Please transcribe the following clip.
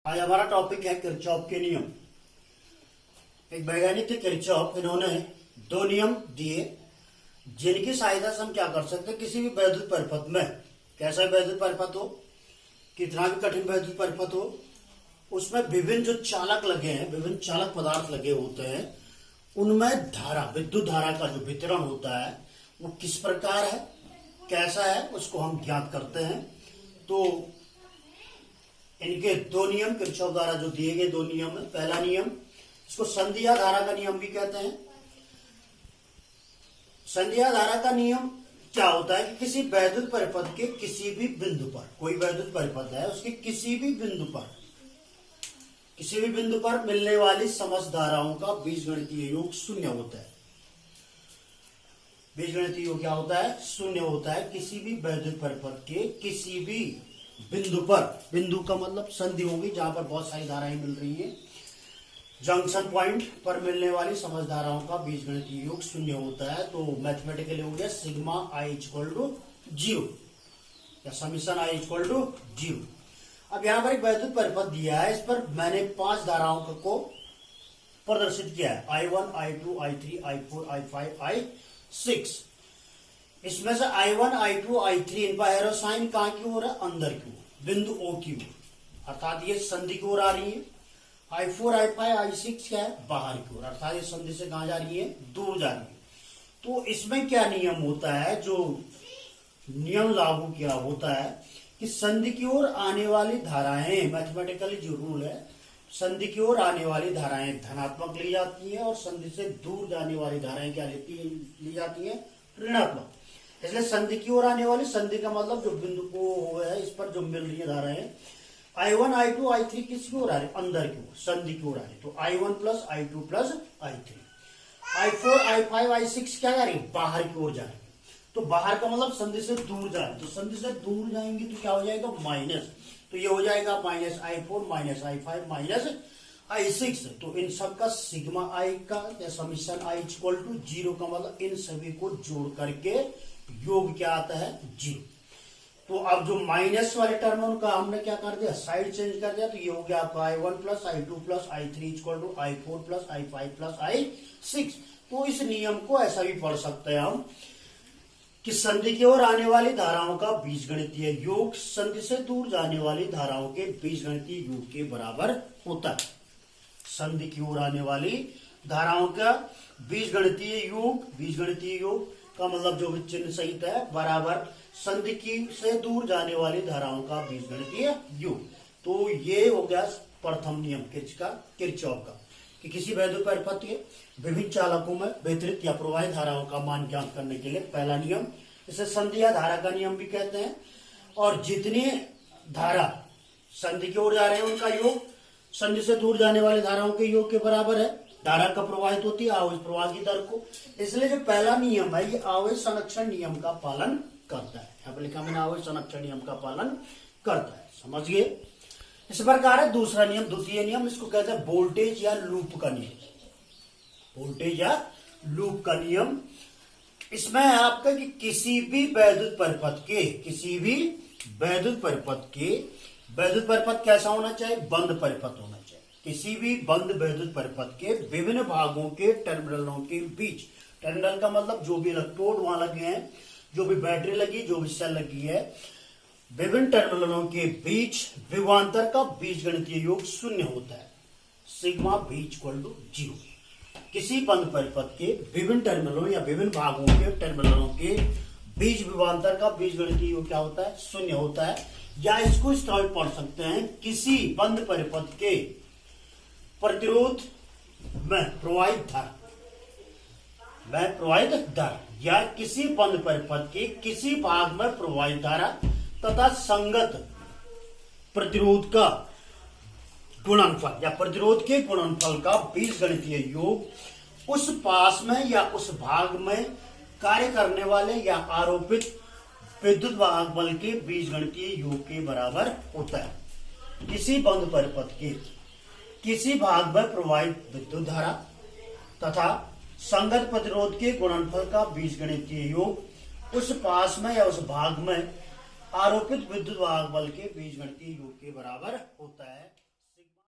आज हमारा टॉपिक है किरचॉफ के नियम। एक वैज्ञानिक थे किरचॉफ, इन्होंने दो नियम दिए जिनकी सहायता से हम क्या कर सकते हैं, किसी भी वैद्युत परिपथ में, कैसा भी वैद्युत परिपथ हो, कितना भी कठिन वैद्युत परिपथ हो, उसमें विभिन्न जो चालक लगे हैं, विभिन्न चालक पदार्थ लगे होते हैं, उनमें धारा, विद्युत धारा का जो वितरण होता है वो किस प्रकार है, कैसा है, उसको हम ज्ञात करते हैं। तो इनके दो नियम किरचॉफ द्वारा जो दिए गए दो नियम है। पहला नियम, इसको संधिया धारा का नियम भी कहते हैं। संधिया धारा का नियम क्या होता है कि किसी वैद्युत परिपथ के किसी भी बिंदु पर, कोई वैद्युत परिपथ है, उसके किसी भी बिंदु पर मिलने वाली समस्त धाराओं का बीजगणितीय योग शून्य होता है। बीजगणितीय योग क्या होता है? शून्य होता है। किसी भी वैद्युत परिपथ के किसी भी बिंदु पर, बिंदु का मतलब संधि होगी जहां पर बहुत सारी धाराएं मिल रही हैं, जंक्शन पॉइंट पर मिलने वाली समस्त धाराओं का बीजगणितीय योग शून्य होता है। तो मैथमेटिकली हो गया सिग्मा आई इक्वल टू 0 या समीशन आई इक्वल टू 0। अब यहां पर एक वैद्युत परिपथ दिया है, इस पर मैंने 5 धाराओं को प्रदर्शित किया है, I1, I2, I3, I4, I5, I6। इसमें से I1, I2, I3 इनका एरो साइन कहां की ओर है? अंदर की ओर, बिंदु O की ओर, अर्थात ये संधि की ओर आ रही है। I4, I5, I6 क्या है? बाहर की ओर, अर्थात ये संधि से कहां जा रही है? दूर जा रही है। तो इसमें क्या नियम होता है? जो नियम लागू किया होता है कि संधि की ओर आने वाली धाराएं, मैथमेटिकली जो रूल है, संधि की ओर आने वाली धाराएं धनात्मक ली जाती है और संधि से दूर जाने वाली धाराएं क्या ली जाती है? ऋणात्मक। इसलिए संधि की ओर आने वाली, संधि का मतलब जो बिंदु को है, इस पर जो मिल रही है धाराएं, I1, I2, I3 किसकी ओर आ रही? अंदर की ओर, संधि की ओर आ रही। तो I1 plus I2 plus I3। I4, I5, I6 क्या जा रही? बाहर की ओर जा रही। तो बाहर का मतलब संधि से दूर जा रही। तो संधि से दूर जाएंगे तो क्या हो जाएगा? माइनस। तो ये हो जाएगा minus I4 minus I5 minus I6। तो इन सब का सिग्मा आई का या समीशन आई इक्वल टू 0 का मतलब इन सभी को जोड़ करके योग क्या आता है? 0। तो अब जो माइनस वाले टर्म है उनका हमने क्या कर दिया? साइड चेंज कर दिया। तो ये हो गया आपका I1 plus I2 plus I3 equal to I4 plus I5 plus I6। तो इस नियम को ऐसा भी पढ़ सकते हैं हम कि संधि की ओर आने वाली धाराओं का बीजगणितीय योग संधि से दूर जाने वाली धाराओं के बीजगणितीय योग के बराबर होता है। संधि की ओर आने वाली धाराओं का बीजगणितीय योग का मतलब जो भी चिन्ह सहित है, बराबर संधि की से दूर जाने वाली धाराओं का बीजगणितीय योग। तो ये हो गया प्रथम नियम किरचॉफ का कि किसी वैद्युत परिपथ के विभिन्न चालकों में वितरित या प्रवाहित धाराओं का मान ज्ञात करने के लिए पहला नियम, इसे संधिया धारा का नियम भी कहते हैं। और जितनी धारा संधि की ओर जा रहे हैं उनका योग संधि से दूर जाने वाली धाराओं के योग के बराबर है। धारा का प्रवाहित होती है आवेश प्रवाह की दर को। इसलिए जो पहला नियम है ये आवेश संरक्षण नियम का पालन करता है। यहाँ पर लिखा मैंने आवेश संरक्षण नियम का पालन करता है, समझ गए। इस प्रकार है दूसरा नियम, द्वितीय नियम, इसको कहते हैं वोल्टेज या लूप का नियम। वोल्टेज या लूप का नियम इसमें है आपका कि किसी भी वैद्युत परिपथ कैसा होना चाहिए? बंद परिपथ होना चाहिए। किसी भी बंद वैद्युत परिपथ के विभिन्न भागों के टर्मिनलों के बीच, टर्मिनल का मतलब जो भी इलेक्ट्रोड वहां लगे हैं, जो भी बैटरी लगी, जो भी सेल लगी है, विभिन्न टर्मिनलों के बीच विभवांतर का बीजगणितीय योग शून्य होता है, सिग्मा भी इक्वल टू 0। किसी बंद परिपथ के विभिन्न टर्मिनलों या विभिन्न भागों के टर्मिनलों के बीच विभवांतर का बीजगणितीय योग क्या होता है? शून्य होता है। या इसको इस तरह पढ़ सकते हैं, किसी बंद परिपथ के प्रतिरोध में प्रवाहित धारा या किसी बंद परिपथ के किसी भाग में प्रवाहित धारा तथा संगत प्रतिरोध का गुणनफल या प्रतिरोध के गुणनफल का बीजगणितीय योग उस पास में या उस भाग में कार्य करने वाले या आरोपित विद्युत वाहक बल के बीजगणितीय योग के बराबर होता है। किसी बंद परिपथ के किसी भाग में प्रवाहित विद्युत धारा तथा संगत प्रतिरोध के गुणनफल का बीजगणितीय योग उस पास में या उस भाग में आरोपित विद्युत वाहक बल के बीजगणितीय योग के बराबर होता है।